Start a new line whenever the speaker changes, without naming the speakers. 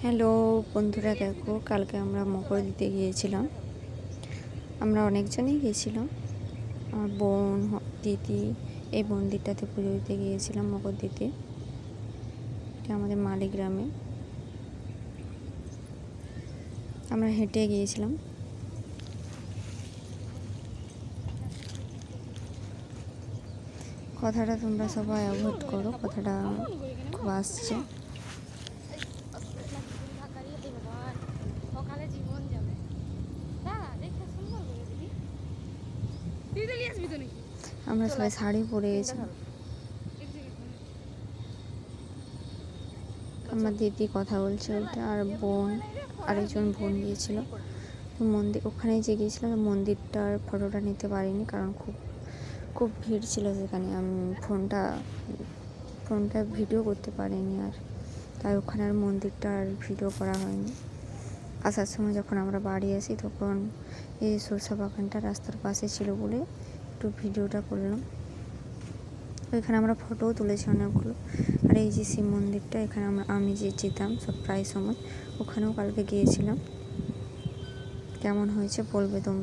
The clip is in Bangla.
হ্যালো বন্ধুরা, দেখো কালকে আমরা মকর দিতে গিয়েছিলাম। আমরা অনেকজনই গিয়েছিলাম। আমার বোন, দিদি, এই মন্দিরটাতে পুজো দিতে গিয়েছিলাম মকর দিতে। এটা আমাদের মালিগ্রামে। আমরা হেঁটে গিয়েছিলাম। কথাটা তোমরা সবাই অ্যাভয়েড করো, কথাটা খুব আসছে। আমরা সবাই শাড়ি পরে গেছিলাম। আমার দিদি কথা বলছে ওইটা, আর বোন, আরেকজন বোন গিয়েছিল মন্দির। ওখানে যে গিয়েছিলাম মন্দিরটার ফটোটা নিতে পারিনি, কারণ খুব ভিড় ছিল সেখানে। আমি ফোনটা ভিডিও করতে পারিনি, আর তাই ওখানে আর মন্দিরটা আর ভিডিও করা হয়নি। আসার সময় যখন আমরা বাড়ি আসি তখন এই সরষা বাগানটা রাস্তার পাশে ছিল বলে একটু ভিডিওটা করলাম। ওইখানে আমরা ফটোও তুলেছি অনেকগুলো। আর এই যে শিব মন্দিরটা, এখানে আমি যে যেতাম সব প্রায় সময়, ওখানেও কালকে গিয়েছিলাম। কেমন হয়েছে বলবে তোমরা।